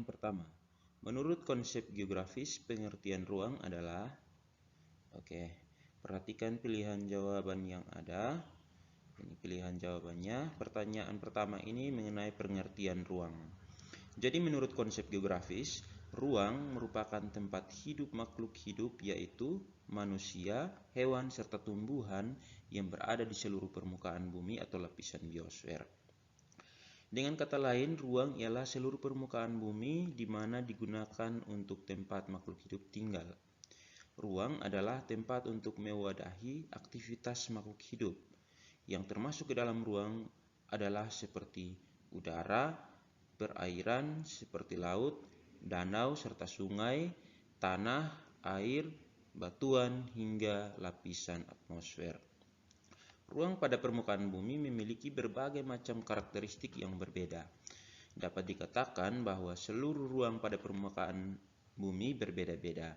Yang pertama, menurut konsep geografis, pengertian ruang adalah perhatikan pilihan jawaban yang ada. Ini pilihan jawabannya. Pertanyaan pertama ini mengenai pengertian ruang. Jadi menurut konsep geografis, ruang merupakan tempat hidup makhluk hidup, yaitu manusia, hewan, serta tumbuhan yang berada di seluruh permukaan bumi atau lapisan biosfer. Dengan kata lain, ruang ialah seluruh permukaan bumi di mana digunakan untuk tempat makhluk hidup tinggal. Ruang adalah tempat untuk mewadahi aktivitas makhluk hidup. Yang termasuk ke dalam ruang adalah seperti udara, perairan seperti laut, danau serta sungai, tanah, air, batuan, hingga lapisan atmosfer. Ruang pada permukaan bumi memiliki berbagai macam karakteristik yang berbeda. Dapat dikatakan bahwa seluruh ruang pada permukaan bumi berbeda-beda.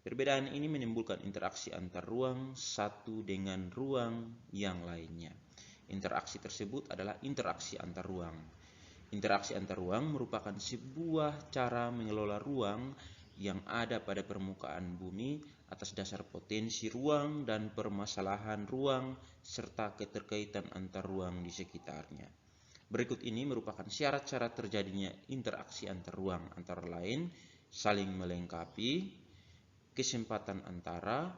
Perbedaan ini menimbulkan interaksi antar ruang satu dengan ruang yang lainnya. Interaksi tersebut adalah interaksi antar ruang. Interaksi antar ruang merupakan sebuah cara mengelola ruang yang ada pada permukaan bumi atas dasar potensi ruang dan permasalahan ruang serta keterkaitan antar ruang di sekitarnya. Berikut ini merupakan syarat-syarat terjadinya interaksi antar ruang, antara lain saling melengkapi, kesempatan antara,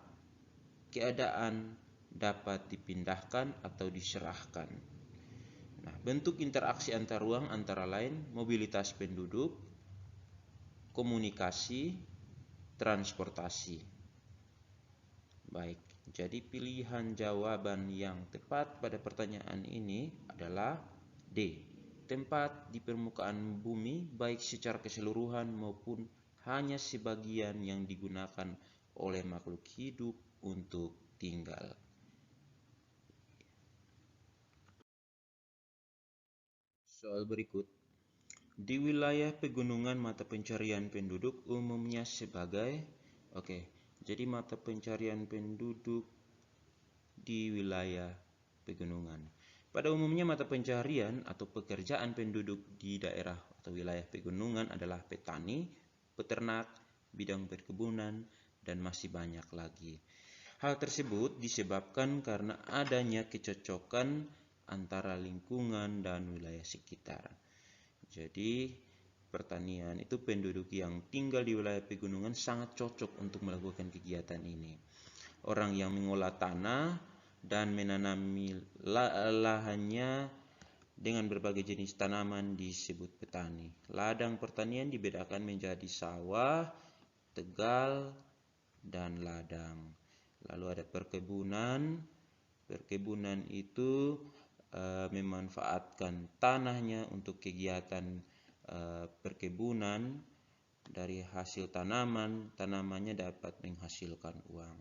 keadaan dapat dipindahkan atau diserahkan. Nah, bentuk interaksi antar ruang antara lain mobilitas penduduk, komunikasi, transportasi. Baik, jadi pilihan jawaban yang tepat pada pertanyaan ini adalah D. Tempat di permukaan bumi baik secara keseluruhan maupun hanya sebagian yang digunakan oleh makhluk hidup untuk tinggal. Soal berikut. Di wilayah pegunungan mata pencarian penduduk umumnya sebagai jadi mata pencarian penduduk di wilayah pegunungan. Pada umumnya mata pencarian atau pekerjaan penduduk di daerah atau wilayah pegunungan adalah petani, peternak, bidang perkebunan, dan masih banyak lagi. Hal tersebut disebabkan karena adanya kecocokan antara lingkungan dan wilayah sekitar. Jadi pertanian itu penduduk yang tinggal di wilayah pegunungan sangat cocok untuk melakukan kegiatan ini. Orang yang mengolah tanah dan menanami lahannya dengan berbagai jenis tanaman disebut petani. Ladang pertanian dibedakan menjadi sawah, tegal, dan ladang. Lalu ada perkebunan. Perkebunan itu memanfaatkan tanahnya untuk kegiatan perkebunan. Dari hasil tanamannya dapat menghasilkan uang.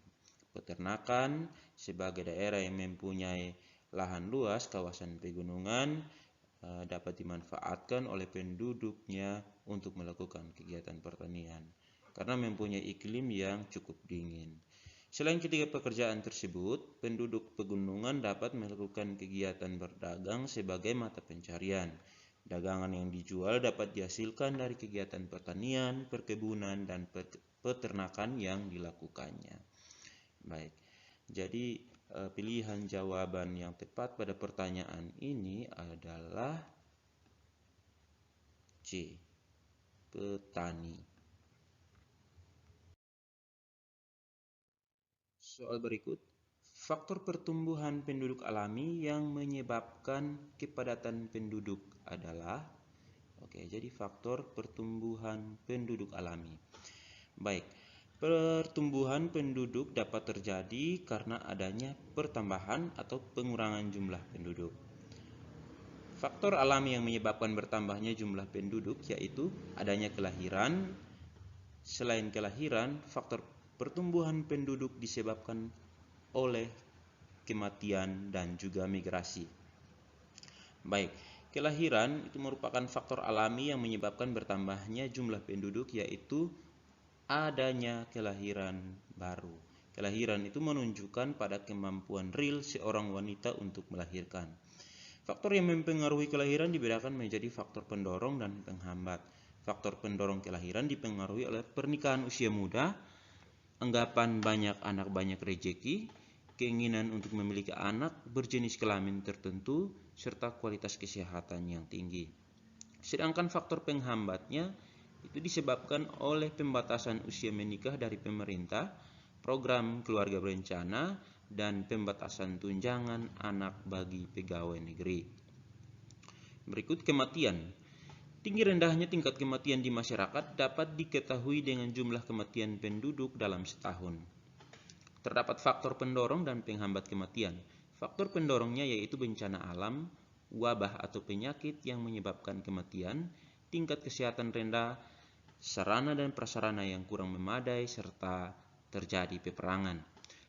Peternakan sebagai daerah yang mempunyai lahan luas, kawasan pegunungan dapat dimanfaatkan oleh penduduknya untuk melakukan kegiatan pertanian karena mempunyai iklim yang cukup dingin. Selain ketiga pekerjaan tersebut, penduduk pegunungan dapat melakukan kegiatan berdagang sebagai mata pencarian. Dagangan yang dijual dapat dihasilkan dari kegiatan pertanian, perkebunan, dan peternakan yang dilakukannya. Baik, jadi pilihan jawaban yang tepat pada pertanyaan ini adalah C. Petani. Soal berikut. Faktor pertumbuhan penduduk alami yang menyebabkan kepadatan penduduk adalah jadi faktor pertumbuhan penduduk alami. Baik, pertumbuhan penduduk dapat terjadi karena adanya pertambahan atau pengurangan jumlah penduduk. Faktor alami yang menyebabkan bertambahnya jumlah penduduk yaitu adanya kelahiran. Selain kelahiran, faktor pertumbuhan penduduk disebabkan oleh kematian dan juga migrasi. Baik, kelahiran itu merupakan faktor alami yang menyebabkan bertambahnya jumlah penduduk yaitu adanya kelahiran baru. Kelahiran itu menunjukkan pada kemampuan real seorang wanita untuk melahirkan. Faktor yang mempengaruhi kelahiran dibedakan menjadi faktor pendorong dan penghambat. Faktor pendorong kelahiran dipengaruhi oleh pernikahan usia muda, anggapan banyak anak banyak rejeki, keinginan untuk memiliki anak berjenis kelamin tertentu, serta kualitas kesehatan yang tinggi. Sedangkan faktor penghambatnya itu disebabkan oleh pembatasan usia menikah dari pemerintah, program keluarga berencana, dan pembatasan tunjangan anak bagi pegawai negeri. Berikut kematian. Tinggi rendahnya tingkat kematian di masyarakat dapat diketahui dengan jumlah kematian penduduk dalam setahun. Terdapat faktor pendorong dan penghambat kematian. Faktor pendorongnya yaitu bencana alam, wabah atau penyakit yang menyebabkan kematian, tingkat kesehatan rendah, sarana dan prasarana yang kurang memadai, serta terjadi peperangan.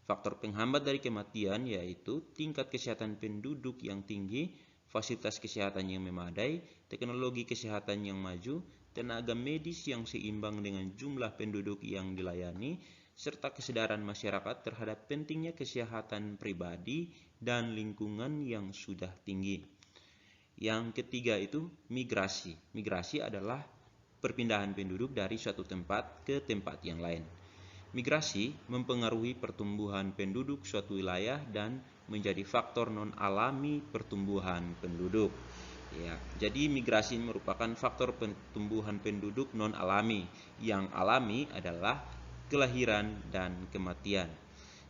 Faktor penghambat dari kematian yaitu tingkat kesehatan penduduk yang tinggi, fasilitas kesehatan yang memadai, teknologi kesehatan yang maju, tenaga medis yang seimbang dengan jumlah penduduk yang dilayani, serta kesadaran masyarakat terhadap pentingnya kesehatan pribadi dan lingkungan yang sudah tinggi. Yang ketiga itu migrasi. Migrasi adalah perpindahan penduduk dari suatu tempat ke tempat yang lain. Migrasi mempengaruhi pertumbuhan penduduk suatu wilayah dan menjadi faktor non-alami pertumbuhan penduduk. Ya, jadi migrasi merupakan faktor pertumbuhan penduduk non-alami. Yang alami adalah kelahiran dan kematian.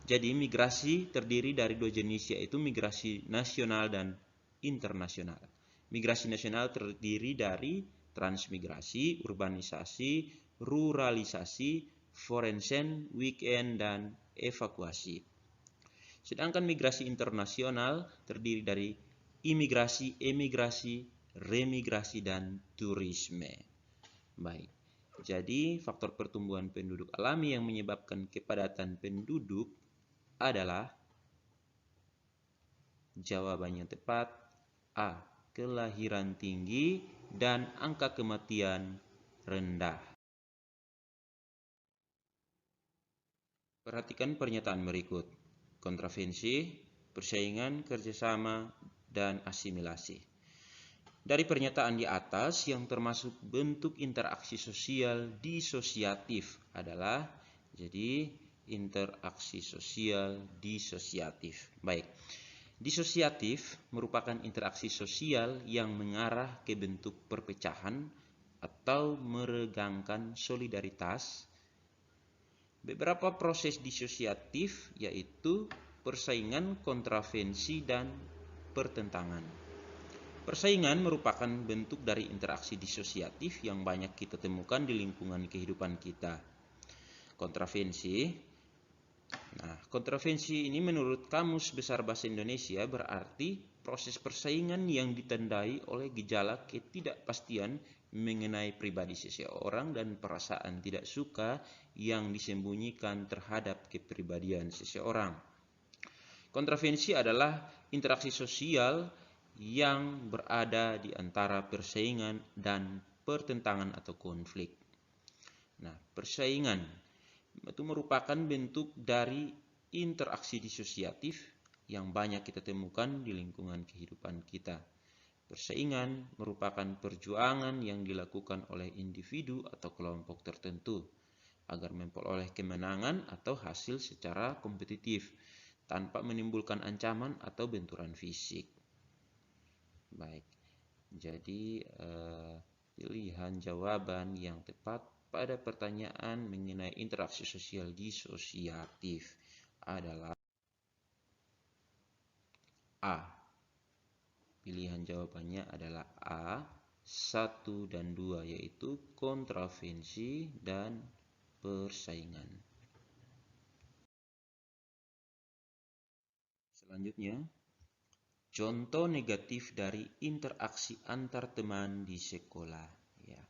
Jadi migrasi terdiri dari dua jenis, yaitu migrasi nasional dan internasional. Migrasi nasional terdiri dari transmigrasi, urbanisasi, ruralisasi, forensen, weekend, dan evakuasi. Sedangkan migrasi internasional terdiri dari imigrasi, emigrasi, remigrasi, dan turisme. Baik, jadi faktor pertumbuhan penduduk alami yang menyebabkan kepadatan penduduk adalah jawabannya tepat A. Kelahiran tinggi dan angka kematian rendah. Perhatikan pernyataan berikut. Kontravensi, persaingan, kerjasama, dan asimilasi. Dari pernyataan di atas yang termasuk bentuk interaksi sosial disosiatif adalah, jadi interaksi sosial disosiatif. Baik, disosiatif merupakan interaksi sosial yang mengarah ke bentuk perpecahan atau meregangkan solidaritas. Beberapa proses disosiatif yaitu persaingan, kontravensi, dan pertentangan. Persaingan merupakan bentuk dari interaksi disosiatif yang banyak kita temukan di lingkungan kehidupan kita. Kontravensi. Nah, kontravensi ini menurut Kamus Besar Bahasa Indonesia berarti proses persaingan yang ditandai oleh gejala ketidakpastian mengenai pribadi seseorang dan perasaan tidak suka yang disembunyikan terhadap kepribadian seseorang. Kontravensi adalah interaksi sosial yang berada di antara persaingan dan pertentangan atau konflik. Nah, persaingan itu merupakan bentuk dari interaksi disosiatif yang banyak kita temukan di lingkungan kehidupan kita. Persaingan merupakan perjuangan yang dilakukan oleh individu atau kelompok tertentu agar memperoleh kemenangan atau hasil secara kompetitif tanpa menimbulkan ancaman atau benturan fisik. Baik, jadi pilihan jawaban yang tepat pada pertanyaan mengenai interaksi sosial disosiatif adalah A. Pilihan jawabannya adalah A, 1 dan 2, yaitu kontravensi dan persaingan. Selanjutnya, contoh negatif dari interaksi antar teman di sekolah. Ya,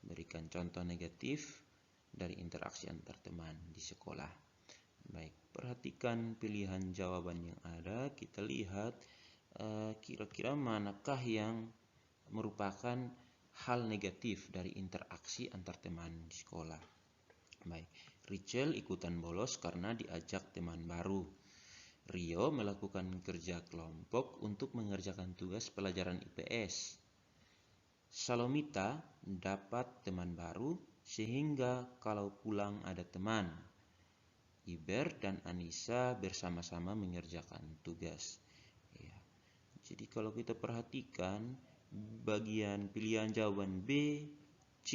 berikan contoh negatif dari interaksi antar teman di sekolah. Baik, perhatikan pilihan jawaban yang ada. Kita lihat kira-kira manakah yang merupakan hal negatif dari interaksi antar teman di sekolah. Baik, Rachel ikutan bolos karena diajak teman baru. Rio melakukan kerja kelompok untuk mengerjakan tugas pelajaran IPS. Salomita dapat teman baru sehingga kalau pulang ada teman. Iber dan Anissa bersama-sama mengerjakan tugas. Ya. Jadi kalau kita perhatikan bagian pilihan jawaban B, C,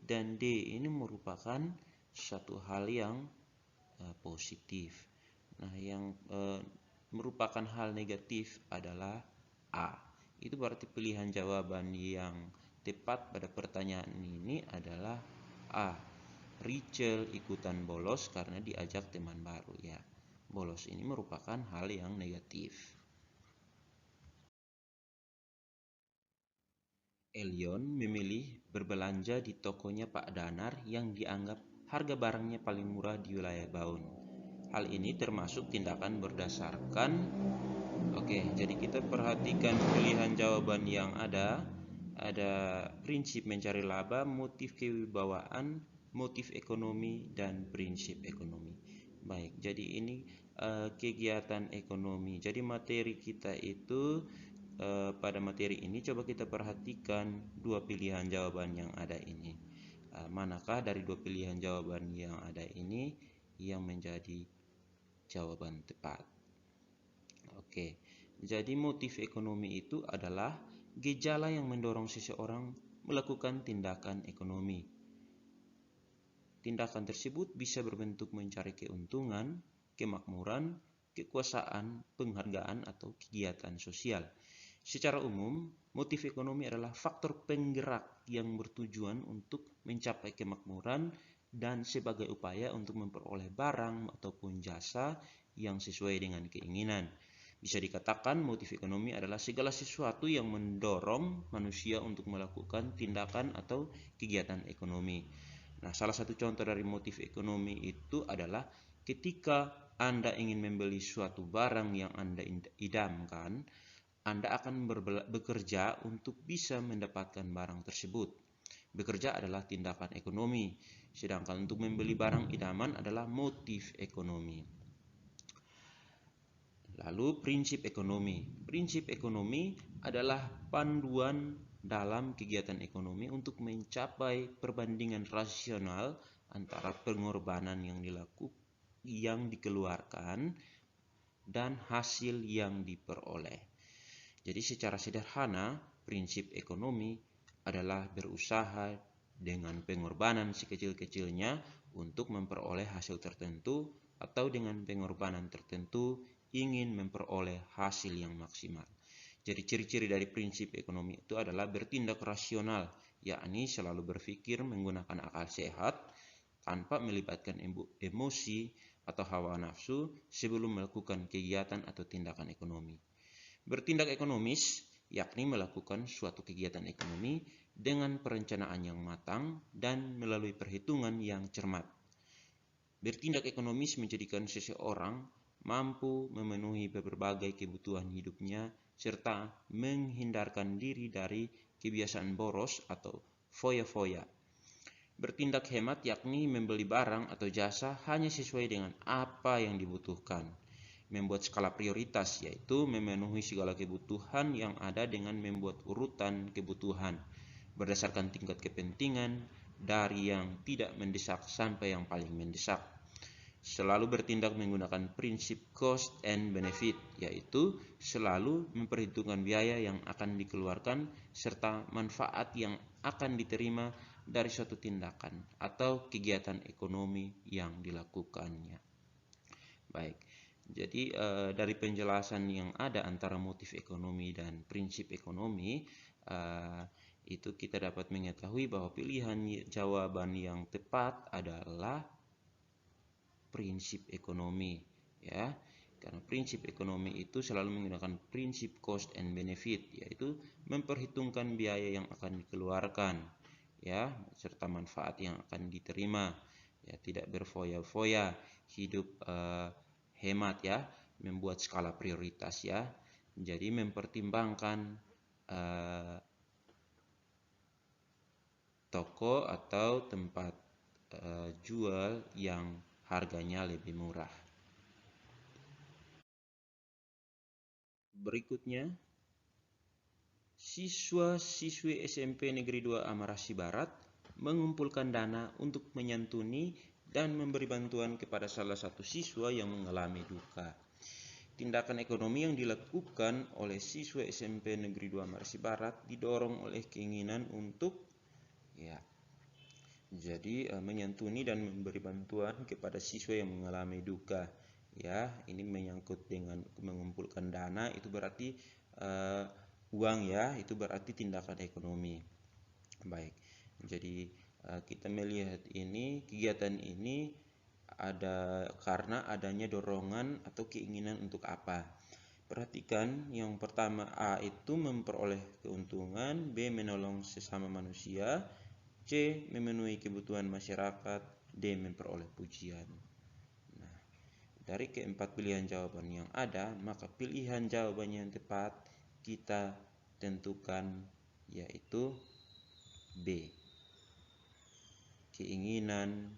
dan D ini merupakan satu hal yang positif. Nah, yang merupakan hal negatif adalah A. Itu berarti pilihan jawaban yang tepat pada pertanyaan ini adalah A. Rachel ikutan bolos karena diajak teman baru ya. Bolos ini merupakan hal yang negatif. Elion memilih berbelanja di tokonya Pak Danar yang dianggap harga barangnya paling murah di wilayah Baun. Hal ini termasuk tindakan berdasarkan jadi kita perhatikan pilihan jawaban yang ada prinsip mencari laba, motif kewibawaan, motif ekonomi, dan prinsip ekonomi. Baik, jadi ini kegiatan ekonomi. Jadi materi kita itu pada materi ini coba kita perhatikan dua pilihan jawaban yang ada ini. Manakah dari dua pilihan jawaban yang ada ini yang menjadi jawaban tepat? Oke, jadi motif ekonomi itu adalah gejala yang mendorong seseorang melakukan tindakan ekonomi. Tindakan tersebut bisa berbentuk mencari keuntungan, kemakmuran, kekuasaan, penghargaan, atau kegiatan sosial. Secara umum, motif ekonomi adalah faktor penggerak yang bertujuan untuk mencapai kemakmuran dan sebagai upaya untuk memperoleh barang ataupun jasa yang sesuai dengan keinginan. Bisa dikatakan motif ekonomi adalah segala sesuatu yang mendorong manusia untuk melakukan tindakan atau kegiatan ekonomi. Nah, salah satu contoh dari motif ekonomi itu adalah ketika Anda ingin membeli suatu barang yang Anda idamkan, Anda akan bekerja untuk bisa mendapatkan barang tersebut. Bekerja adalah tindakan ekonomi, sedangkan untuk membeli barang idaman adalah motif ekonomi. Lalu prinsip ekonomi. Prinsip ekonomi adalah panduan dalam kegiatan ekonomi untuk mencapai perbandingan rasional antara pengorbanan yang dikeluarkan dan hasil yang diperoleh. Jadi secara sederhana, prinsip ekonomi adalah berusaha dengan pengorbanan sekecil-kecilnya untuk memperoleh hasil tertentu atau dengan pengorbanan tertentu ingin memperoleh hasil yang maksimal. Jadi ciri-ciri dari prinsip ekonomi itu adalah bertindak rasional, yakni selalu berpikir menggunakan akal sehat tanpa melibatkan emosi atau hawa nafsu sebelum melakukan kegiatan atau tindakan ekonomi. Bertindak ekonomis, yakni melakukan suatu kegiatan ekonomi dengan perencanaan yang matang dan melalui perhitungan yang cermat. Bertindak ekonomis menjadikan seseorang mampu memenuhi berbagai kebutuhan hidupnya serta menghindarkan diri dari kebiasaan boros atau foya-foya. Bertindak hemat yakni membeli barang atau jasa hanya sesuai dengan apa yang dibutuhkan. Membuat skala prioritas yaitu memenuhi segala kebutuhan yang ada dengan membuat urutan kebutuhan berdasarkan tingkat kepentingan dari yang tidak mendesak sampai yang paling mendesak. Selalu bertindak menggunakan prinsip cost and benefit, yaitu selalu memperhitungkan biaya yang akan dikeluarkan serta manfaat yang akan diterima dari suatu tindakan atau kegiatan ekonomi yang dilakukannya. Baik, jadi dari penjelasan yang ada antara motif ekonomi dan prinsip ekonomi, itu kita dapat mengetahui bahwa pilihan jawaban yang tepat adalah prinsip ekonomi, ya. Karena prinsip ekonomi itu selalu menggunakan prinsip cost and benefit, yaitu memperhitungkan biaya yang akan dikeluarkan, ya, serta manfaat yang akan diterima, ya, tidak berfoya-foya, hidup hemat, ya, membuat skala prioritas, ya. Jadi mempertimbangkan toko atau tempat jual yang harganya lebih murah. Berikutnya, siswa-siswi SMP Negeri 2 Amarasi Barat mengumpulkan dana untuk menyantuni dan memberi bantuan kepada salah satu siswa yang mengalami duka. Tindakan ekonomi yang dilakukan oleh siswa SMP Negeri 2 Amarasi Barat didorong oleh keinginan untuk menyantuni dan memberi bantuan kepada siswa yang mengalami duka. Ya, ini menyangkut dengan mengumpulkan dana, itu berarti uang ya, itu berarti tindakan ekonomi. Baik. Jadi kita melihat ini, kegiatan ini ada karena adanya dorongan atau keinginan untuk apa. Perhatikan yang pertama, A itu memperoleh keuntungan, B menolong sesama manusia, C memenuhi kebutuhan masyarakat, D memperoleh pujian. Nah, dari keempat pilihan jawaban yang ada, maka pilihan jawaban yang tepat kita tentukan yaitu B. Keinginan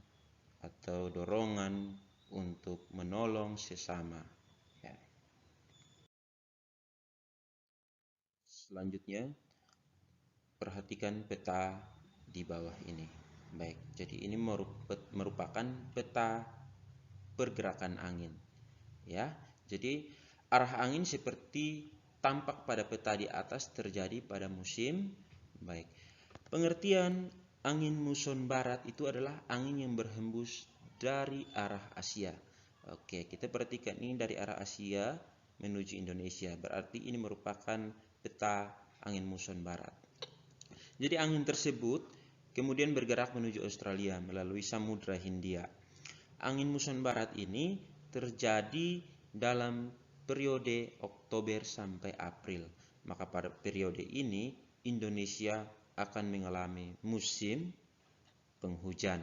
atau dorongan untuk menolong sesama. Ya. Selanjutnya, perhatikan peta di bawah ini. Baik, jadi ini merupakan peta pergerakan angin. Ya, jadi arah angin seperti tampak pada peta di atas terjadi pada musim. Baik, pengertian angin muson barat itu adalah angin yang berhembus dari arah Asia. Oke, kita perhatikan ini dari arah Asia menuju Indonesia. Berarti ini merupakan peta angin muson barat. Jadi angin tersebut kemudian bergerak menuju Australia melalui Samudra Hindia. Angin muson barat ini terjadi dalam periode Oktober sampai April. Maka pada periode ini Indonesia akan mengalami musim penghujan.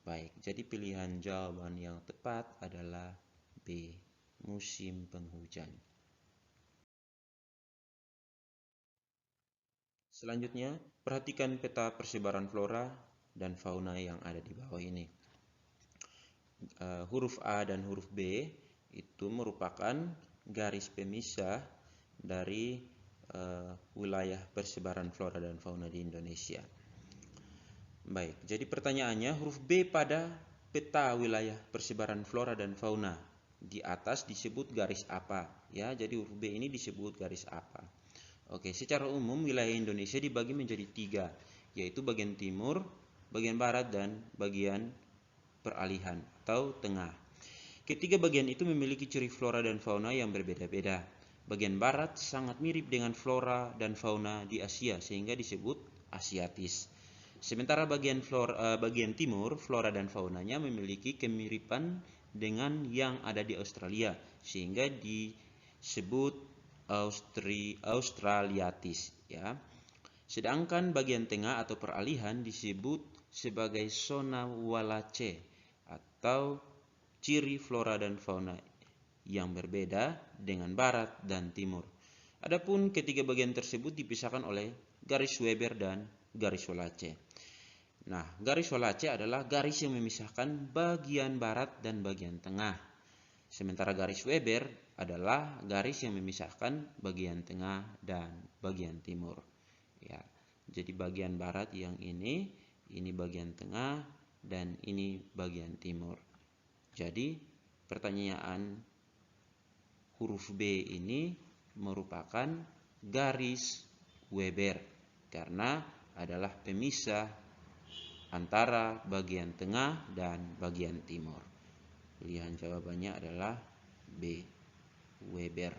Baik, jadi pilihan jawaban yang tepat adalah B, musim penghujan. Selanjutnya, perhatikan peta persebaran flora dan fauna yang ada di bawah ini. Huruf A dan huruf B itu merupakan garis pemisah dari wilayah persebaran flora dan fauna di Indonesia. Baik, jadi pertanyaannya huruf B pada peta wilayah persebaran flora dan fauna di atas disebut garis apa? Ya, jadi huruf B ini disebut garis apa? Oke, secara umum wilayah Indonesia dibagi menjadi 3, yaitu bagian timur, bagian barat, dan bagian peralihan atau tengah. Ketiga bagian itu memiliki ciri flora dan fauna yang berbeda-beda. Bagian barat sangat mirip dengan flora dan fauna di Asia sehingga disebut Asiatis. Sementara bagian timur, flora dan faunanya memiliki kemiripan dengan yang ada di Australia sehingga disebut Australiatis ya. Sedangkan bagian tengah atau peralihan disebut sebagai zona Wallacea atau ciri flora dan fauna yang berbeda dengan barat dan timur. Adapun ketiga bagian tersebut dipisahkan oleh garis Weber dan garis Wallacea. Nah, garis Wallacea adalah garis yang memisahkan bagian barat dan bagian tengah. Sementara garis Weber adalah garis yang memisahkan bagian tengah dan bagian timur. Ya, jadi bagian barat yang ini bagian tengah, dan ini bagian timur. Jadi pertanyaan huruf B ini merupakan garis Weber karena adalah pemisah antara bagian tengah dan bagian timur. Pilihan jawabannya adalah B, Weber.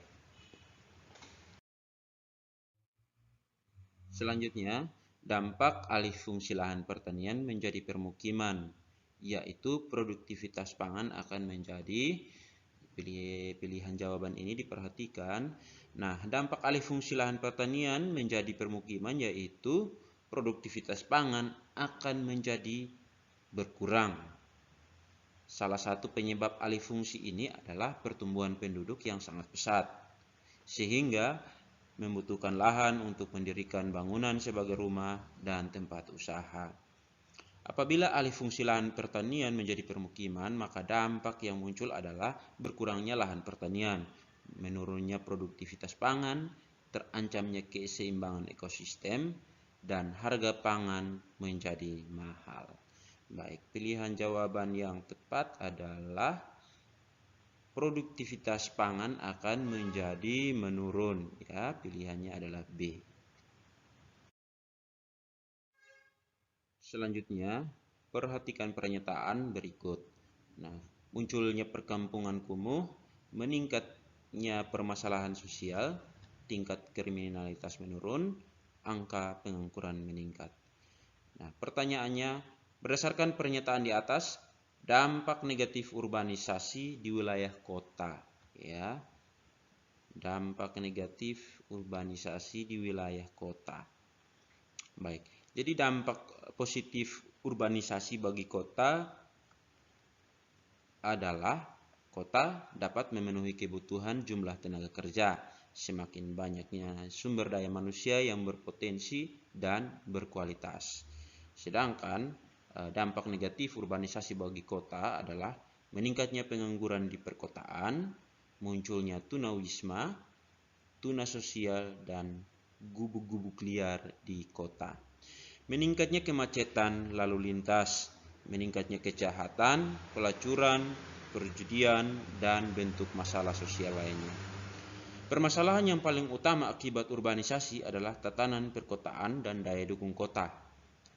Selanjutnya, dampak alih fungsi lahan pertanian menjadi permukiman, yaitu produktivitas pangan akan menjadi pilihan jawaban ini diperhatikan. Nah, dampak alih fungsi lahan pertanian menjadi permukiman yaitu produktivitas pangan akan menjadi berkurang. Salah satu penyebab alih fungsi ini adalah pertumbuhan penduduk yang sangat pesat, sehingga membutuhkan lahan untuk mendirikan bangunan sebagai rumah dan tempat usaha. Apabila alih fungsi lahan pertanian menjadi permukiman, maka dampak yang muncul adalah berkurangnya lahan pertanian, menurunnya produktivitas pangan, terancamnya keseimbangan ekosistem, dan harga pangan menjadi mahal. Baik, pilihan jawaban yang tepat adalah produktivitas pangan akan menjadi menurun. Ya, pilihannya adalah B. Selanjutnya, perhatikan pernyataan berikut. Nah, munculnya perkampungan kumuh, meningkatnya permasalahan sosial, tingkat kriminalitas menurun, angka pengangguran meningkat. Nah, pertanyaannya, berdasarkan pernyataan di atas, dampak negatif urbanisasi di wilayah kota. Ya, dampak negatif urbanisasi di wilayah kota. Baik, jadi dampak positif urbanisasi bagi kota adalah kota dapat memenuhi kebutuhan jumlah tenaga kerja, semakin banyaknya sumber daya manusia yang berpotensi dan berkualitas. Sedangkan dampak negatif urbanisasi bagi kota adalah meningkatnya pengangguran di perkotaan, munculnya tunawisma, tuna sosial, dan gubuk-gubuk liar di kota. Meningkatnya kemacetan lalu lintas, meningkatnya kejahatan, pelacuran, perjudian, dan bentuk masalah sosial lainnya. Permasalahan yang paling utama akibat urbanisasi adalah tatanan perkotaan dan daya dukung kota.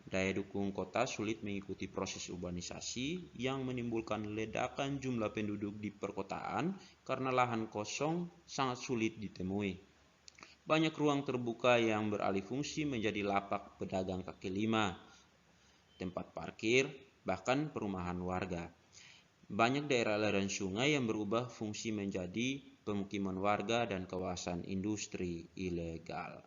Daya dukung kota sulit mengikuti proses urbanisasi yang menimbulkan ledakan jumlah penduduk di perkotaan karena lahan kosong sangat sulit ditemui. Banyak ruang terbuka yang beralih fungsi menjadi lapak pedagang kaki lima, tempat parkir, bahkan perumahan warga. Banyak daerah aliran sungai yang berubah fungsi menjadi pemukiman warga dan kawasan industri ilegal.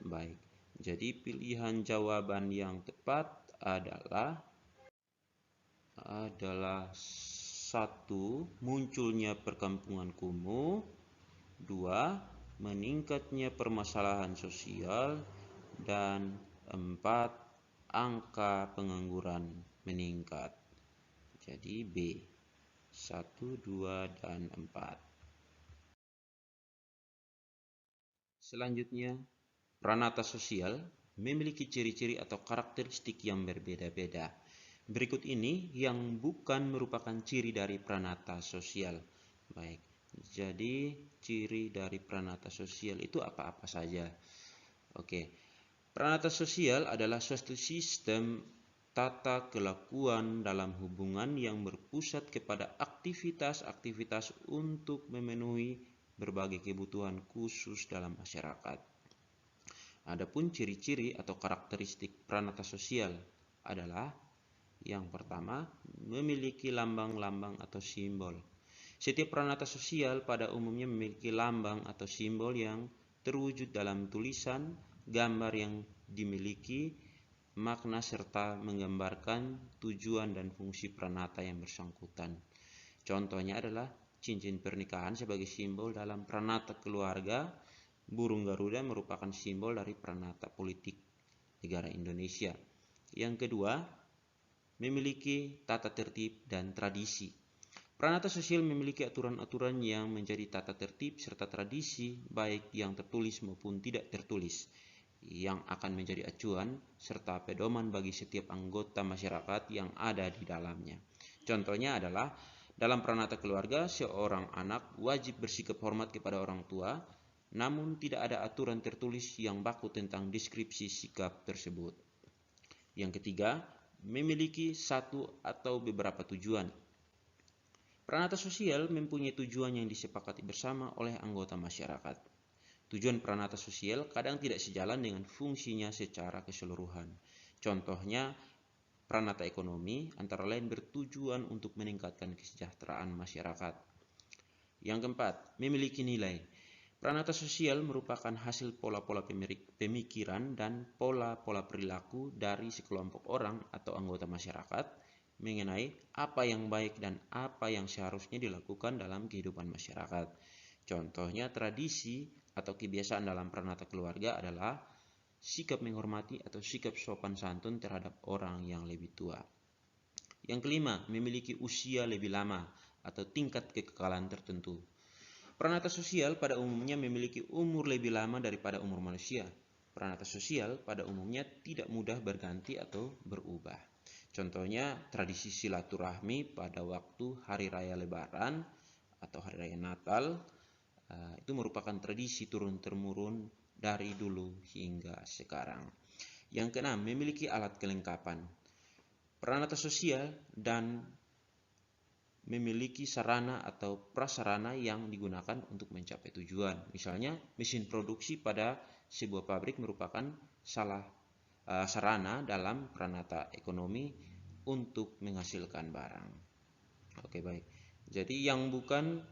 Baik, jadi pilihan jawaban yang tepat adalah 1. Munculnya perkampungan kumuh, 2. Meningkatnya permasalahan sosial, dan 4. Angka pengangguran meningkat. Jadi B. 1, 2, dan 4. Selanjutnya, pranata sosial memiliki ciri-ciri atau karakteristik yang berbeda-beda. Berikut ini yang bukan merupakan ciri dari pranata sosial. Baik, jadi ciri dari pranata sosial itu apa-apa saja. Oke, pranata sosial adalah suatu sistem tata kelakuan dalam hubungan yang berpusat kepada aktivitas-aktivitas untuk memenuhi berbagai kebutuhan khusus dalam masyarakat. Adapun ciri-ciri atau karakteristik pranata sosial adalah yang pertama, memiliki lambang-lambang atau simbol. Setiap pranata sosial pada umumnya memiliki lambang atau simbol yang terwujud dalam tulisan, gambar yang dimiliki, makna serta menggambarkan tujuan dan fungsi pranata yang bersangkutan. Contohnya adalah cincin pernikahan sebagai simbol dalam pranata keluarga. Burung Garuda merupakan simbol dari pranata politik negara Indonesia. Yang kedua, memiliki tata tertib dan tradisi. Pranata sosial memiliki aturan-aturan yang menjadi tata tertib serta tradisi, baik yang tertulis maupun tidak tertulis, yang akan menjadi acuan serta pedoman bagi setiap anggota masyarakat yang ada di dalamnya. Contohnya adalah dalam pranata keluarga, seorang anak wajib bersikap hormat kepada orang tua, namun tidak ada aturan tertulis yang baku tentang deskripsi sikap tersebut. Yang ketiga, memiliki satu atau beberapa tujuan. Pranata sosial mempunyai tujuan yang disepakati bersama oleh anggota masyarakat. Tujuan pranata sosial kadang tidak sejalan dengan fungsinya secara keseluruhan. Contohnya, pranata ekonomi antara lain bertujuan untuk meningkatkan kesejahteraan masyarakat. Yang keempat, memiliki nilai. Pranata sosial merupakan hasil pola-pola pemikiran dan pola-pola perilaku dari sekelompok orang atau anggota masyarakat mengenai apa yang baik dan apa yang seharusnya dilakukan dalam kehidupan masyarakat. Contohnya, tradisi atau kebiasaan dalam pranata keluarga adalah sikap menghormati atau sikap sopan santun terhadap orang yang lebih tua. Yang kelima, memiliki usia lebih lama atau tingkat kekekalan tertentu. Pranata sosial pada umumnya memiliki umur lebih lama daripada umur manusia. Pranata sosial pada umumnya tidak mudah berganti atau berubah. Contohnya tradisi silaturahmi pada waktu hari raya Lebaran atau hari raya Natal itu merupakan tradisi turun-temurun dari dulu hingga sekarang. Yang keenam, memiliki alat kelengkapan. Pranata sosial dan memiliki sarana atau prasarana yang digunakan untuk mencapai tujuan. Misalnya, mesin produksi pada sebuah pabrik merupakan sarana dalam pranata ekonomi untuk menghasilkan barang. Oke, baik. Jadi yang bukan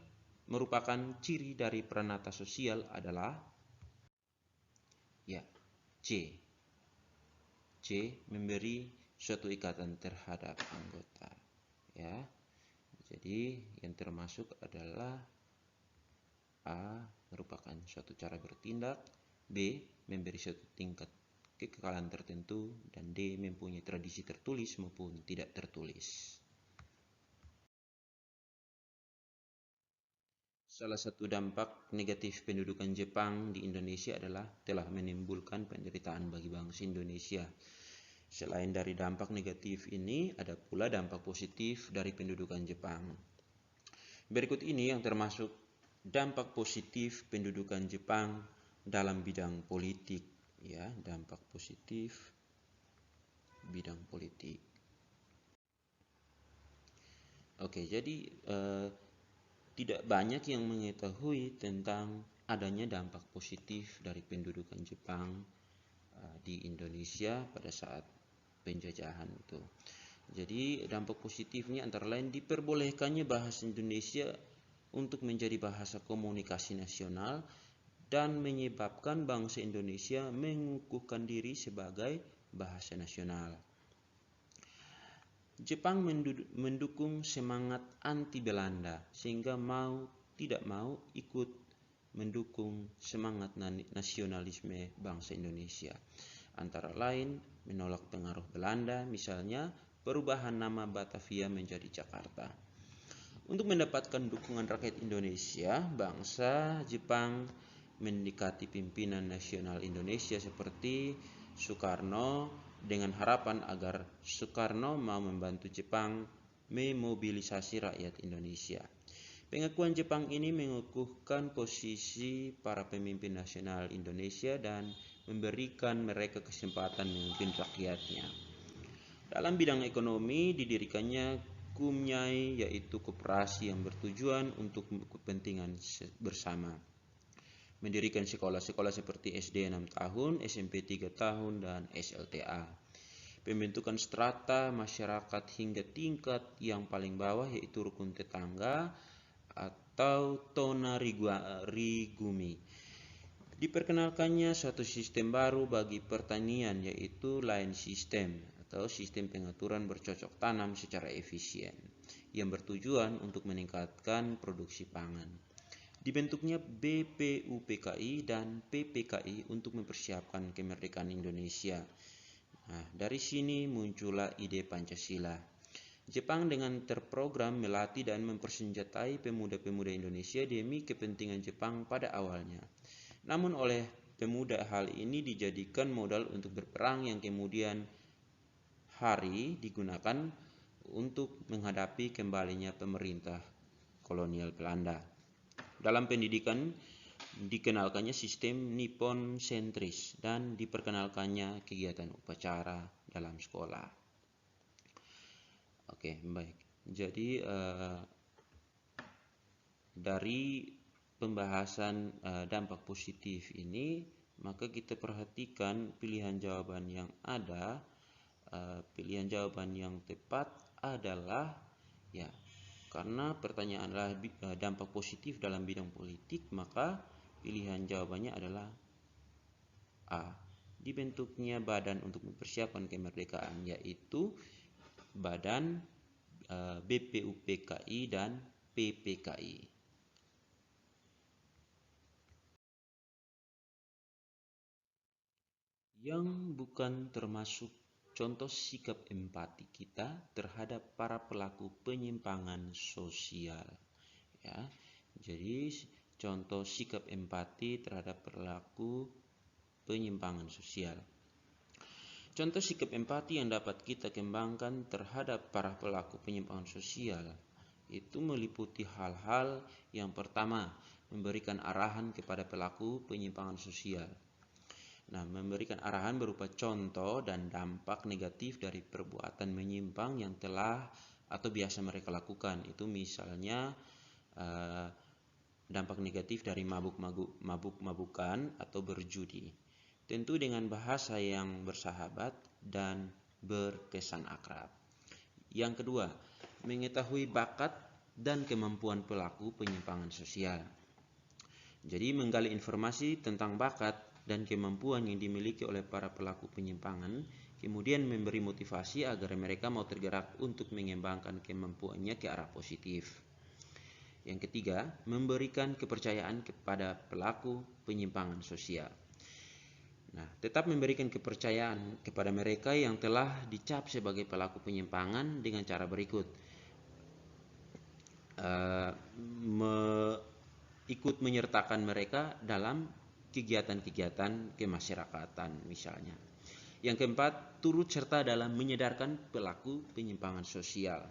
merupakan ciri dari pranata sosial adalah ya, C. Memberi suatu ikatan terhadap anggota. Ya. Jadi yang termasuk adalah A. merupakan suatu cara bertindak, B. memberi suatu tingkat kekekalan tertentu, dan D. mempunyai tradisi tertulis maupun tidak tertulis. Salah satu dampak negatif pendudukan Jepang di Indonesia adalah telah menimbulkan penderitaan bagi bangsa Indonesia. Selain dari dampak negatif ini, ada pula dampak positif dari pendudukan Jepang. Berikut ini yang termasuk dampak positif pendudukan Jepang dalam bidang politik. Ya, dampak positif bidang politik. Oke, jadi tidak banyak yang mengetahui tentang adanya dampak positif dari pendudukan Jepang di Indonesia pada saat penjajahan itu. Jadi dampak positifnya antara lain diperbolehkannya bahasa Indonesia untuk menjadi bahasa komunikasi nasional dan menyebabkan bangsa Indonesia mengukuhkan diri sebagai bahasa nasional. Jepang mendukung semangat anti Belanda sehingga mau tidak mau ikut mendukung semangat nasionalisme bangsa Indonesia. Antara lain menolak pengaruh Belanda, misalnya perubahan nama Batavia menjadi Jakarta. Untuk mendapatkan dukungan rakyat Indonesia, bangsa Jepang mendekati pimpinan nasional Indonesia seperti Soekarno dengan harapan agar Soekarno mau membantu Jepang memobilisasi rakyat Indonesia. Pengakuan Jepang ini mengukuhkan posisi para pemimpin nasional Indonesia dan memberikan mereka kesempatan memimpin rakyatnya. Dalam bidang ekonomi didirikannya KUMYAI, yaitu koperasi yang bertujuan untuk kepentingan bersama. Mendirikan sekolah-sekolah seperti SD 6 tahun, SMP 3 tahun, dan SLTA. Pembentukan strata masyarakat hingga tingkat yang paling bawah yaitu rukun tetangga atau tonarigumi. Diperkenalkannya suatu sistem baru bagi pertanian yaitu line system atau sistem pengaturan bercocok tanam secara efisien yang bertujuan untuk meningkatkan produksi pangan. Dibentuknya BPUPKI dan PPKI untuk mempersiapkan kemerdekaan Indonesia. Nah, dari sini muncullah ide Pancasila. Jepang dengan terprogram melatih dan mempersenjatai pemuda-pemuda Indonesia demi kepentingan Jepang pada awalnya. Namun oleh pemuda hal ini dijadikan modal untuk berperang yang kemudian hari digunakan untuk menghadapi kembalinya pemerintah kolonial Belanda. Dalam pendidikan dikenalkannya sistem Nippon sentris dan diperkenalkannya kegiatan upacara dalam sekolah. Oke, baik. Jadi dari pembahasan dampak positif ini, maka kita perhatikan pilihan jawaban yang ada. Pilihan jawaban yang tepat adalah ya. Karena pertanyaan adalah dampak positif dalam bidang politik, maka pilihan jawabannya adalah A. Dibentuknya badan untuk mempersiapkan kemerdekaan, yaitu badan BPUPKI dan PPKI. Yang bukan termasuk contoh sikap empati kita terhadap para pelaku penyimpangan sosial. Ya, jadi contoh sikap empati terhadap perilaku penyimpangan sosial. Contoh sikap empati yang dapat kita kembangkan terhadap para pelaku penyimpangan sosial itu meliputi hal-hal yang pertama, memberikan arahan kepada pelaku penyimpangan sosial. Nah, memberikan arahan berupa contoh dan dampak negatif dari perbuatan menyimpang yang telah atau biasa mereka lakukan. Itu misalnya dampak negatif dari mabuk-mabukan atau berjudi. Tentu dengan bahasa yang bersahabat dan berkesan akrab. Yang kedua, mengetahui bakat dan kemampuan pelaku penyimpangan sosial. Jadi menggali informasi tentang bakat dan kemampuan yang dimiliki oleh para pelaku penyimpangan, kemudian memberi motivasi agar mereka mau tergerak untuk mengembangkan kemampuannya ke arah positif. Yang ketiga, memberikan kepercayaan kepada pelaku penyimpangan sosial. Nah, tetap memberikan kepercayaan kepada mereka yang telah dicap sebagai pelaku penyimpangan dengan cara berikut. Ikut menyertakan mereka dalam kegiatan-kegiatan kemasyarakatan misalnya. Yang keempat, turut serta dalam menyadarkan pelaku penyimpangan sosial.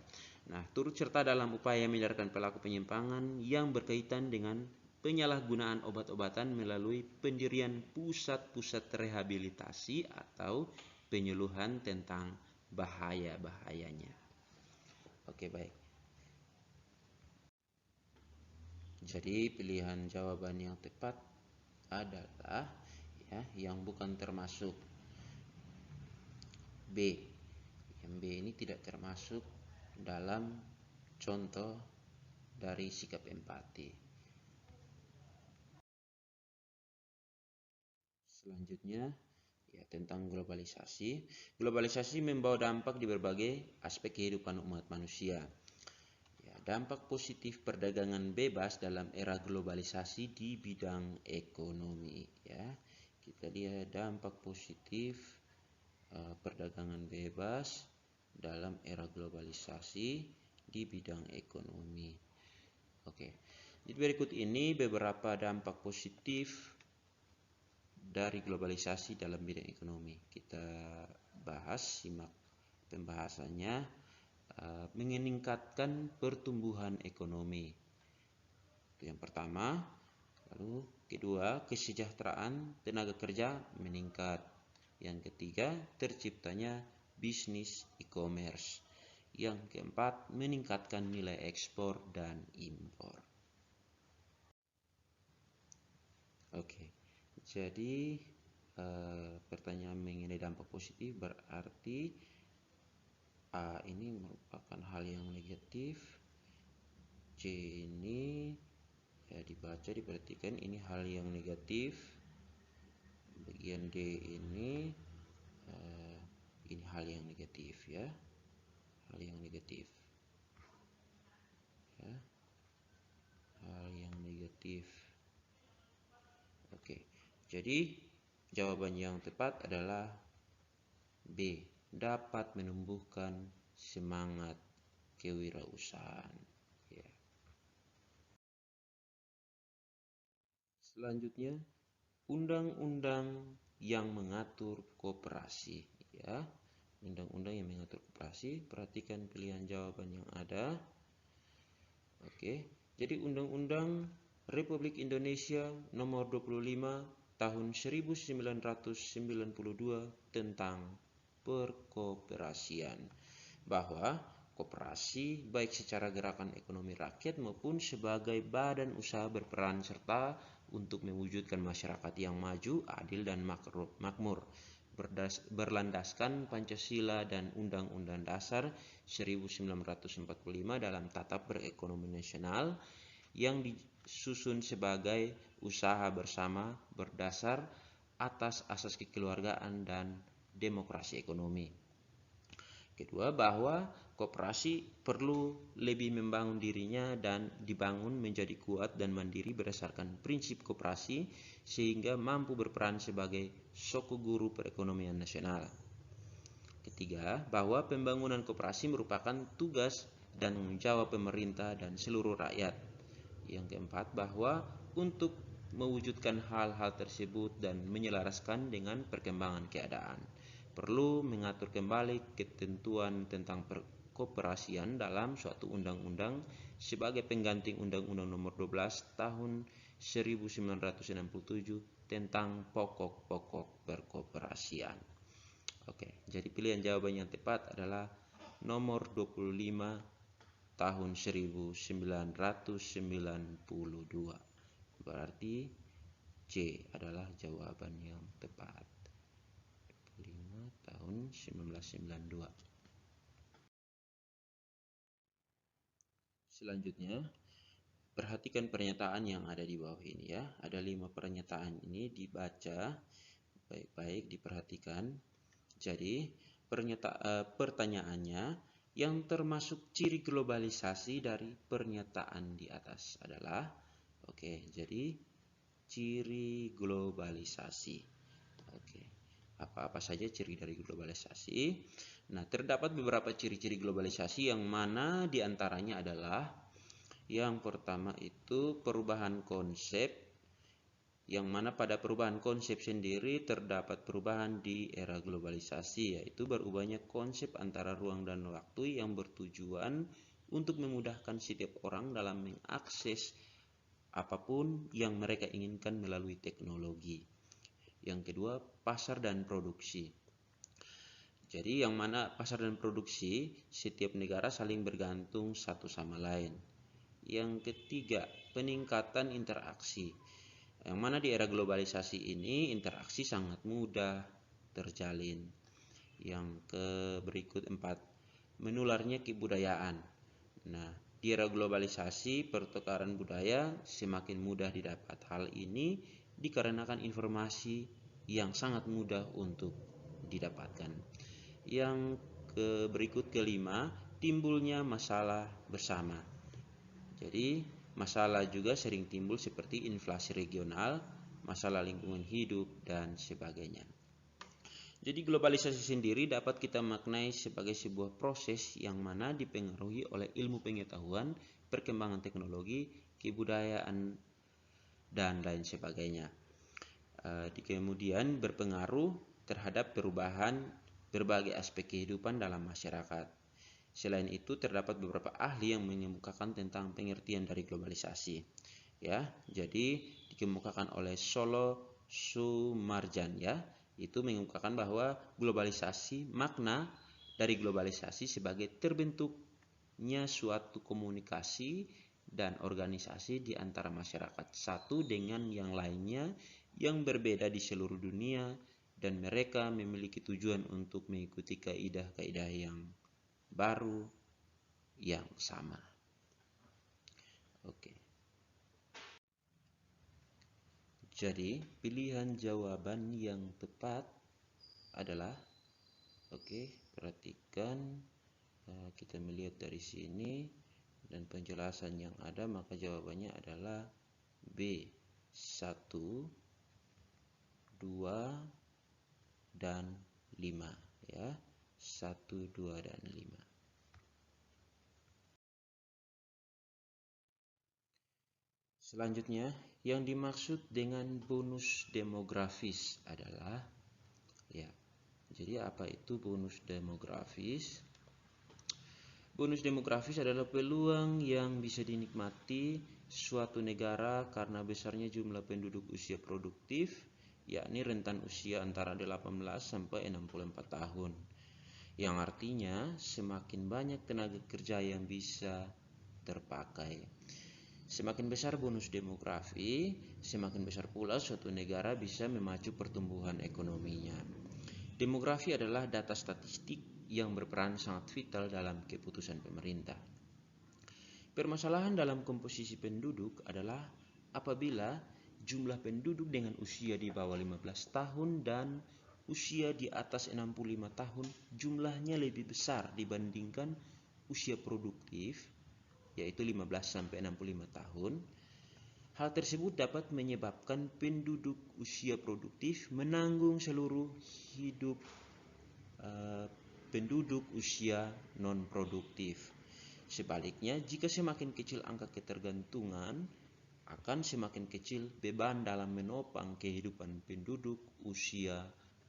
Nah, turut serta dalam upaya menyadarkan pelaku penyimpangan yang berkaitan dengan penyalahgunaan obat-obatan melalui pendirian pusat-pusat rehabilitasi atau penyuluhan tentang bahaya-bahayanya. Oke, baik. Jadi pilihan jawaban yang tepat adalah yang bukan termasuk B. Yang B ini tidak termasuk dalam contoh dari sikap empati. Selanjutnya tentang globalisasi. Globalisasi membawa dampak di berbagai aspek kehidupan umat manusia. Dampak positif perdagangan bebas dalam era globalisasi di bidang ekonomi. Kita lihat dampak positif perdagangan bebas dalam era globalisasi di bidang ekonomi. Oke. Jadi berikut ini beberapa dampak positif dari globalisasi dalam bidang ekonomi. Kita bahas, simak pembahasannya. Meningkatkan pertumbuhan ekonomi. Itu yang pertama. Lalu kedua, kesejahteraan tenaga kerja meningkat. Yang ketiga, terciptanya bisnis e-commerce. Yang keempat, meningkatkan nilai ekspor dan impor. Oke. Jadi pertanyaan mengenai dampak positif berarti A ini merupakan hal yang negatif, C ini diperhatikan ini hal yang negatif, bagian D ini hal yang negatif hal yang negatif hal yang negatif. Oke. Jadi jawaban yang tepat adalah B, dapat menumbuhkan semangat kewirausahaan. Selanjutnya, undang-undang yang mengatur koperasi. Undang-undang yang mengatur koperasi. Perhatikan pilihan jawaban yang ada. Oke. Jadi Undang-Undang Republik Indonesia Nomor 25 Tahun 1992 tentang perkoperasian, bahwa koperasi baik secara gerakan ekonomi rakyat maupun sebagai badan usaha berperan serta untuk mewujudkan masyarakat yang maju, adil dan makmur, berlandaskan Pancasila dan Undang-Undang Dasar 1945 dalam tatap berekonomi nasional yang disusun sebagai usaha bersama berdasar atas asas kekeluargaan dan demokrasi ekonomi. Kedua, bahwa koperasi perlu lebih membangun dirinya dan dibangun menjadi kuat dan mandiri berdasarkan prinsip koperasi sehingga mampu berperan sebagai soko guru perekonomian nasional. Ketiga, bahwa pembangunan koperasi merupakan tugas dan tanggung jawab pemerintah dan seluruh rakyat. Yang keempat, bahwa Untuk mewujudkan hal-hal tersebut dan menyelaraskan dengan perkembangan keadaan, perlu mengatur kembali ketentuan tentang perkoperasian dalam suatu undang-undang sebagai pengganti Undang-Undang Nomor 12 Tahun 1967 tentang pokok-pokok perkoperasian. Oke, jadi pilihan jawaban yang tepat adalah nomor 25 tahun 1992. Berarti C adalah jawaban yang tepat. 25 tahun 1992. Selanjutnya, perhatikan pernyataan yang ada di bawah ini ya. Ada 5 pernyataan ini, dibaca baik-baik, diperhatikan. Jadi, pertanyaannya, yang termasuk ciri globalisasi dari pernyataan di atas adalah, oke, jadi ciri globalisasi. Oke, apa-apa saja ciri dari globalisasi? Nah, terdapat beberapa ciri-ciri globalisasi yang mana diantaranya adalah yang pertama itu perubahan konsep, yang mana pada perubahan konsep sendiri terdapat perubahan di era globalisasi, yaitu berubahnya konsep antara ruang dan waktu yang bertujuan untuk memudahkan setiap orang dalam mengakses apapun yang mereka inginkan melalui teknologi. Yang kedua, pasar dan produksi. Jadi yang mana pasar dan produksi, setiap negara saling bergantung satu sama lain. Yang ketiga, peningkatan interaksi. Yang mana di era globalisasi ini interaksi sangat mudah terjalin. Yang berikut 4, menularnya kebudayaan. Nah, di era globalisasi pertukaran budaya semakin mudah didapat. Hal ini dikarenakan informasi yang sangat mudah untuk didapatkan. Yang berikut kelima, timbulnya masalah bersama. Jadi masalah juga sering timbul seperti inflasi regional, masalah lingkungan hidup, dan sebagainya. Jadi globalisasi sendiri dapat kita maknai sebagai sebuah proses yang mana dipengaruhi oleh ilmu pengetahuan, perkembangan teknologi, kebudayaan, dan lain sebagainya. Kemudian berpengaruh terhadap perubahan berbagai aspek kehidupan dalam masyarakat. Selain itu, terdapat beberapa ahli yang mengemukakan tentang pengertian dari globalisasi. Ya, jadi dikemukakan oleh Solo Sumarjan ya, itu mengemukakan bahwa globalisasi, makna dari globalisasi sebagai terbentuknya suatu komunikasi dan organisasi di antara masyarakat satu dengan yang lainnya yang berbeda di seluruh dunia, dan mereka memiliki tujuan untuk mengikuti kaidah-kaidah yang baru yang sama. Oke. Jadi, pilihan jawaban yang tepat adalah, perhatikan, kita melihat dari sini dan penjelasan yang ada, maka jawabannya adalah B, 1, 2, dan 5 ya. 1, 2, dan 5. Selanjutnya, yang dimaksud dengan bonus demografis adalah ya. Jadi apa itu bonus demografis? Bonus demografis adalah peluang yang bisa dinikmati suatu negara karena besarnya jumlah penduduk usia produktif, yakni rentan usia antara 18 sampai 64 tahun. Yang artinya semakin banyak tenaga kerja yang bisa terpakai. Semakin besar bonus demografi, semakin besar pula suatu negara bisa memacu pertumbuhan ekonominya. Demografi adalah data statistik yang berperan sangat vital dalam keputusan pemerintah. Permasalahan dalam komposisi penduduk adalah apabila jumlah penduduk dengan usia di bawah 15 tahun dan usia di atas 65 tahun jumlahnya lebih besar dibandingkan usia produktif, yaitu 15 sampai 65 tahun. Hal tersebut dapat menyebabkan penduduk usia produktif menanggung seluruh hidup penduduk usia non-produktif. Sebaliknya, jika semakin kecil angka ketergantungan akan semakin kecil beban dalam menopang kehidupan penduduk usia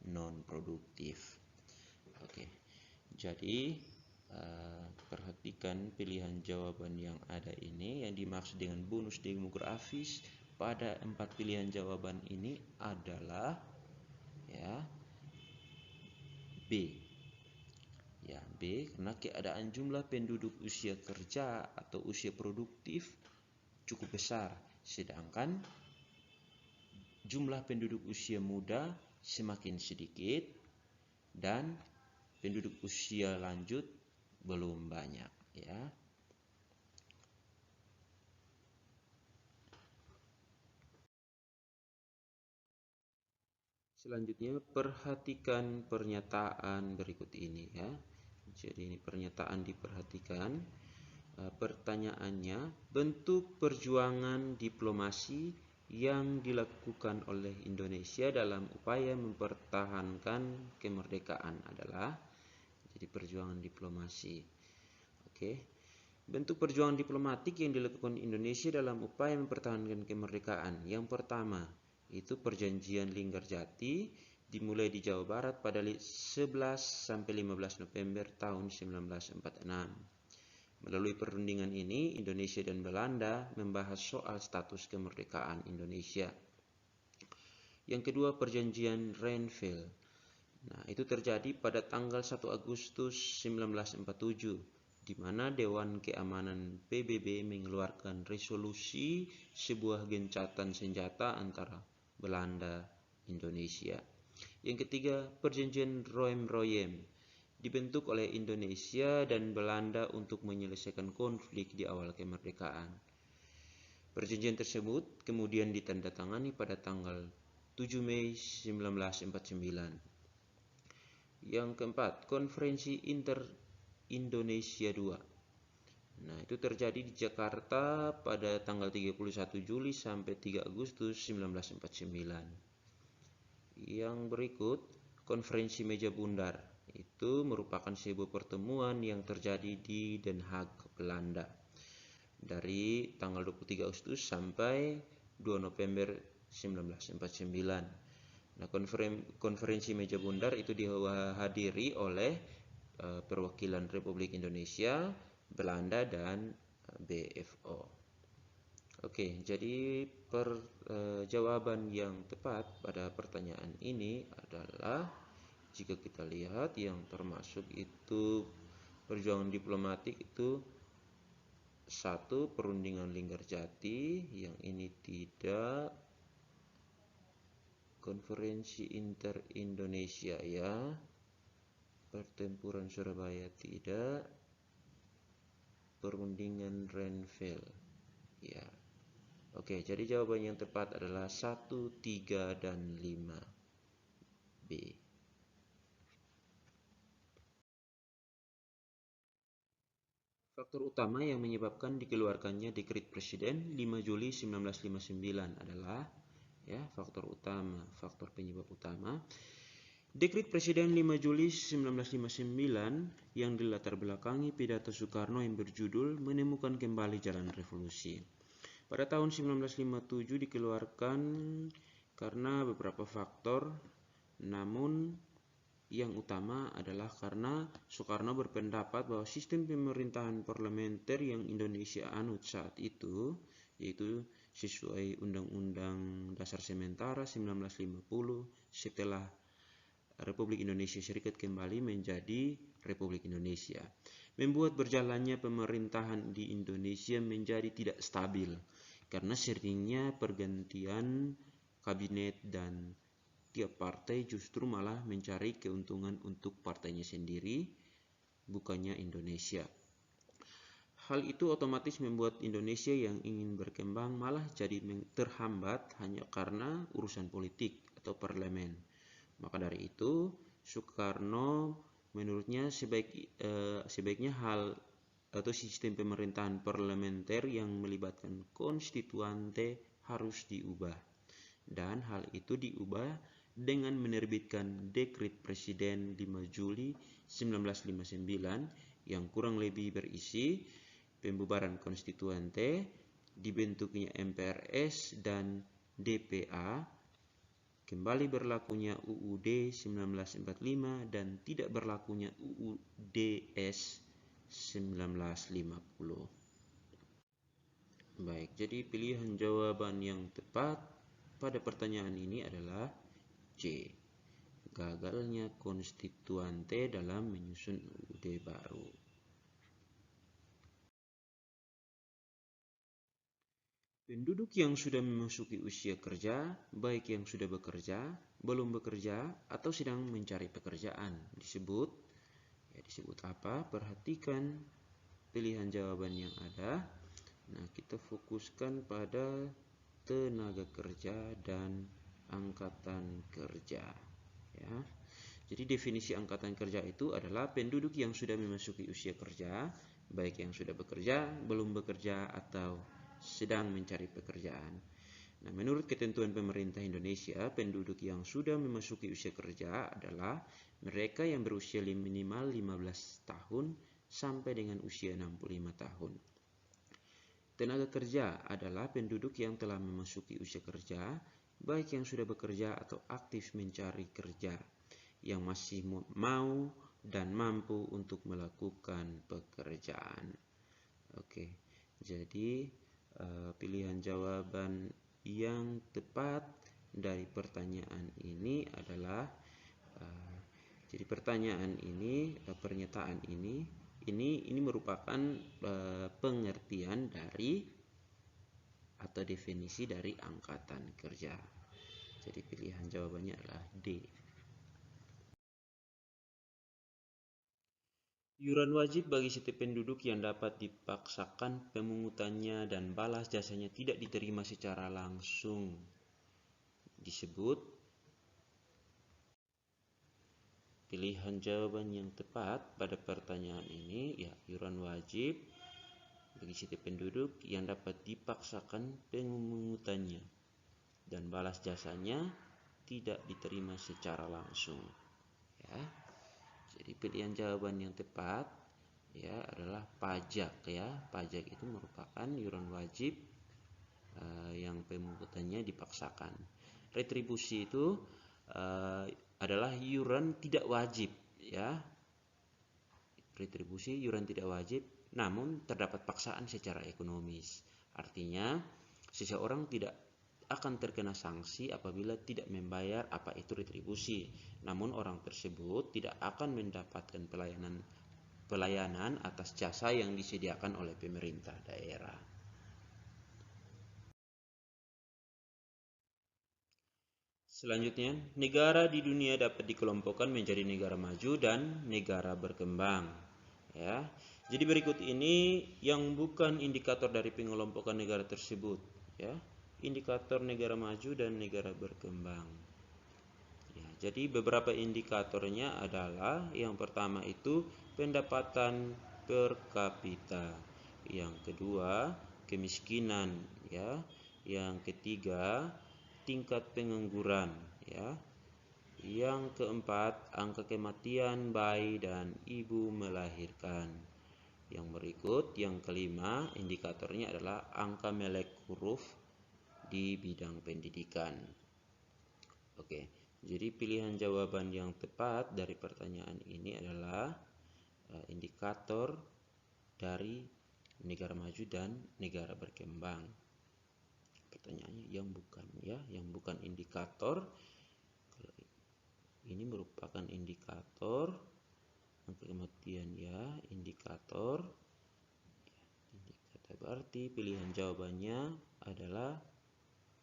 non-produktif. Oke, jadi perhatikan pilihan jawaban yang ada ini. Yang dimaksud dengan bonus demografis pada 4 pilihan jawaban ini adalah B. B, karena keadaan jumlah penduduk usia kerja atau usia produktif cukup besar, sedangkan jumlah penduduk usia muda semakin sedikit dan penduduk usia lanjut belum banyak, ya. Selanjutnya, perhatikan pernyataan berikut ini, ya. Jadi ini pernyataan diperhatikan. Pertanyaannya, bentuk perjuangan diplomasi yang dilakukan oleh Indonesia dalam upaya mempertahankan kemerdekaan adalah, jadi perjuangan diplomasi. Oke. Bentuk perjuangan diplomatik yang dilakukan Indonesia dalam upaya mempertahankan kemerdekaan. Yang pertama, itu perjanjian Linggarjati dimulai di Jawa Barat pada 11 sampai 15 November tahun 1946. Melalui perundingan ini, Indonesia dan Belanda membahas soal status kemerdekaan Indonesia. Yang kedua, perjanjian Rhinefeld. Nah, itu terjadi pada tanggal 1 Agustus 1947, di mana Dewan Keamanan PBB mengeluarkan resolusi sebuah gencatan senjata antara Belanda Indonesia. Yang ketiga, perjanjian Roem-Royem dibentuk oleh Indonesia dan Belanda untuk menyelesaikan konflik di awal kemerdekaan. Perjanjian tersebut kemudian ditandatangani pada tanggal 7 Mei 1949. Yang keempat, Konferensi Inter-Indonesia II. Nah, itu terjadi di Jakarta pada tanggal 31 Juli sampai 3 Agustus 1949. Yang berikut, Konferensi Meja Bundar. Itu merupakan sebuah pertemuan yang terjadi di Den Haag, Belanda, dari tanggal 23 Agustus sampai 2 November 1949. Nah, konferensi Meja Bundar itu dihadiri oleh perwakilan Republik Indonesia, Belanda, dan BFO. Oke, jadi jawaban yang tepat pada pertanyaan ini adalah, jika kita lihat yang termasuk itu perjuangan diplomatik itu 1, perundingan Linggarjati, yang ini tidak. Konferensi Inter-Indonesia, ya. Pertempuran Surabaya tidak. Perundingan Rhinefeld, ya. Oke, jadi jawaban yang tepat adalah 1, 3, dan 5. B. Faktor utama yang menyebabkan dikeluarkannya Dekret Presiden 5 Juli 1959 adalah, ya, faktor penyebab utama. Dekret Presiden 5 Juli 1959 yang dilatar belakangi pidato Soekarno yang berjudul Menemukan Kembali Jalan Revolusi. Pada tahun 1957 dikeluarkan karena beberapa faktor, namun yang utama adalah karena Soekarno berpendapat bahwa sistem pemerintahan parlementer yang Indonesia anut saat itu, yaitu sesuai Undang-Undang Dasar Sementara 1950 setelah Republik Indonesia Serikat kembali menjadi Republik Indonesia, membuat berjalannya pemerintahan di Indonesia menjadi tidak stabil karena seringnya pergantian kabinet dan tiap partai justru malah mencari keuntungan untuk partainya sendiri, bukannya Indonesia. Hal itu otomatis membuat Indonesia yang ingin berkembang malah jadi terhambat hanya karena urusan politik atau parlemen. Maka dari itu, Soekarno menurutnya sebaiknya hal atau sistem pemerintahan parlementer yang melibatkan konstituante harus diubah. Dan hal itu diubah dengan menerbitkan Dekret Presiden 5 Juli 1959 yang kurang lebih berisi pembubaran konstituante, dibentuknya MPRS dan DPA, kembali berlakunya UUD 1945 dan tidak berlakunya UUDS 1950. Baik, jadi pilihan jawaban yang tepat pada pertanyaan ini adalah C. Gagalnya konstituante dalam menyusun UUD baru. Penduduk yang sudah memasuki usia kerja, baik yang sudah bekerja, belum bekerja, atau sedang mencari pekerjaan, disebut apa? Perhatikan pilihan jawaban yang ada. Nah, kita fokuskan pada tenaga kerja dan angkatan kerja. Ya. Jadi definisi angkatan kerja itu adalah penduduk yang sudah memasuki usia kerja, baik yang sudah bekerja, belum bekerja, atau sedang mencari pekerjaan. Nah, menurut ketentuan pemerintah Indonesia, penduduk yang sudah memasuki usia kerja adalah mereka yang berusia minimal 15 tahun sampai dengan usia 65 tahun. Tenaga kerja adalah penduduk yang telah memasuki usia kerja, baik yang sudah bekerja atau aktif mencari kerja, yang masih mau dan mampu untuk melakukan pekerjaan. Oke, jadi pilihan jawaban yang tepat dari pertanyaan ini adalah jadi pertanyaan ini, pernyataan ini merupakan pengertian dari atau definisi dari angkatan kerja. Jadi pilihan jawabannya adalah D. Iuran wajib bagi setiap penduduk yang dapat dipaksakan pemungutannya dan balas jasanya tidak diterima secara langsung disebut. Pilihan jawaban yang tepat pada pertanyaan ini ya iuran wajib bagi setiap penduduk yang dapat dipaksakan pemungutannya dan balas jasanya tidak diterima secara langsung. Ya. Jadi pilihan jawaban yang tepat ya adalah pajak ya. Pajak itu merupakan iuran wajib yang pemungutannya dipaksakan. Retribusi itu adalah iuran tidak wajib ya. Retribusi iuran tidak wajib namun terdapat paksaan secara ekonomis. Artinya seseorang tidak akan terkena sanksi apabila tidak membayar apa itu retribusi. Namun orang tersebut tidak akan mendapatkan pelayanan atas jasa yang disediakan oleh pemerintah daerah. Selanjutnya, negara di dunia dapat dikelompokkan menjadi negara maju dan negara berkembang. Ya. Jadi berikut ini yang bukan indikator dari pengelompokan negara tersebut, ya. Indikator negara maju dan negara berkembang. Ya, jadi beberapa indikatornya adalah yang pertama itu pendapatan per kapita, yang kedua kemiskinan, ya, yang ketiga tingkat pengangguran, ya, yang keempat angka kematian bayi dan ibu melahirkan. Yang berikut, yang kelima, indikatornya adalah angka melek huruf di bidang pendidikan. Oke, jadi pilihan jawaban yang tepat dari pertanyaan ini adalah indikator dari negara maju dan negara berkembang. Pertanyaannya yang bukan indikator. Ini merupakan indikator angka kematian ya, indikator. Berarti pilihan jawabannya adalah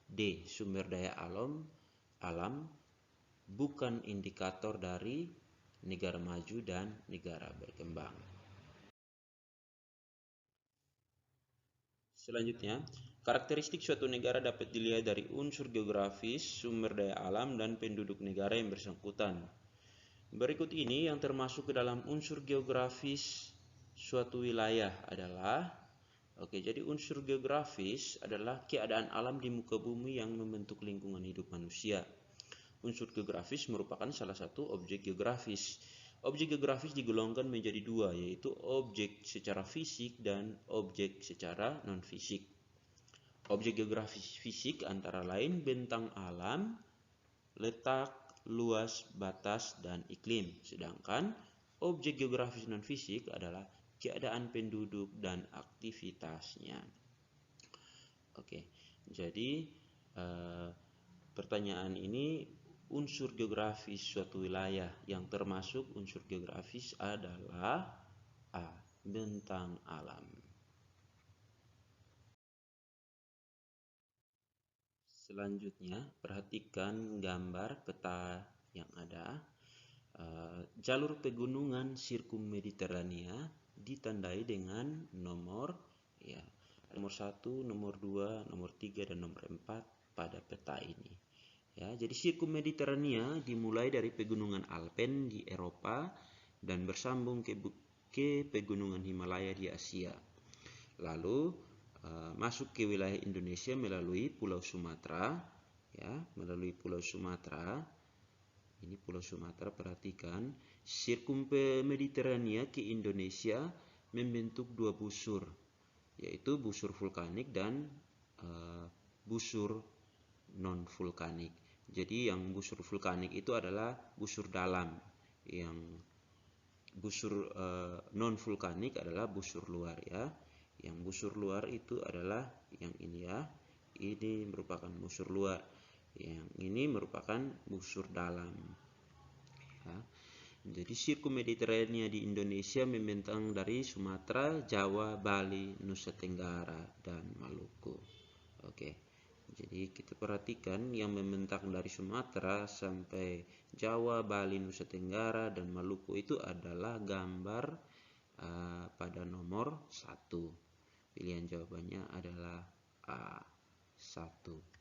D, sumber daya alam bukan indikator dari negara maju dan negara berkembang. Selanjutnya, karakteristik suatu negara dapat dilihat dari unsur geografis, sumber daya alam, dan penduduk negara yang bersangkutan. Berikut ini yang termasuk ke dalam unsur geografis suatu wilayah adalah jadi unsur geografis adalah keadaan alam di muka bumi yang membentuk lingkungan hidup manusia. Unsur geografis merupakan salah satu objek geografis. Objek geografis digolongkan menjadi dua, yaitu objek secara fisik dan objek secara non-fisik. Objek geografis fisik antara lain bentang alam, letak, luas, batas, dan iklim. Sedangkan objek geografis non-fisik adalah keadaan penduduk dan aktivitasnya. Oke, jadi pertanyaan ini unsur geografis suatu wilayah yang termasuk unsur geografis adalah A. Bentang alam. Selanjutnya, perhatikan gambar peta yang ada. Jalur pegunungan sirkum Mediterania ditandai dengan nomor 1, nomor 2, nomor 3, dan nomor 4 pada peta ini. Ya, jadi sirkum Mediterania dimulai dari pegunungan Alpen di Eropa dan bersambung ke pegunungan Himalaya di Asia. Lalu masuk ke wilayah Indonesia melalui Pulau Sumatera, ya, melalui Pulau Sumatera. Ini Pulau Sumatera, perhatikan, sirkum Mediterania ke Indonesia membentuk dua busur, yaitu busur vulkanik dan busur non-vulkanik. Jadi yang busur vulkanik itu adalah busur dalam, yang busur non-vulkanik adalah busur luar, ya. Yang busur luar itu adalah yang ini, ya. Ini merupakan busur luar. Yang ini merupakan busur dalam. Ya. Jadi sirkum Mediterania di Indonesia membentang dari Sumatera, Jawa, Bali, Nusa Tenggara, dan Maluku. Oke. Jadi kita perhatikan yang membentang dari Sumatera sampai Jawa, Bali, Nusa Tenggara, dan Maluku itu adalah gambar pada nomor 1. Pilihan jawabannya adalah A, 1.